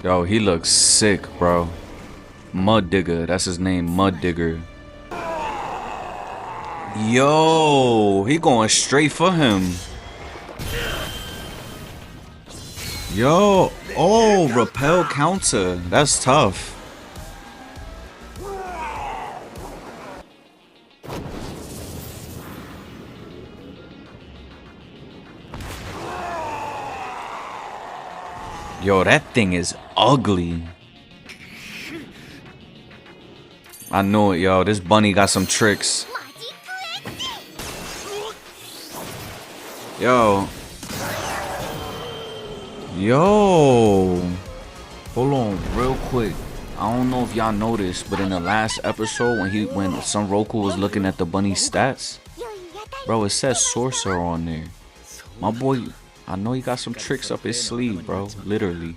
Yo, he looks sick, bro. Mud Digger, that's his name, Mud Digger. Yo, he going straight for him. Yo, oh, repel counter. That's tough. Yo, that thing is ugly. I know it, yo. This bunny got some tricks. Yo. Yo. Hold on real quick. I don't know if y'all noticed, but in the last episode when Son Roku was looking at the bunny's stats, bro, it says sorcerer on there. My boy, I know he got some tricks up his sleeve, bro. Literally.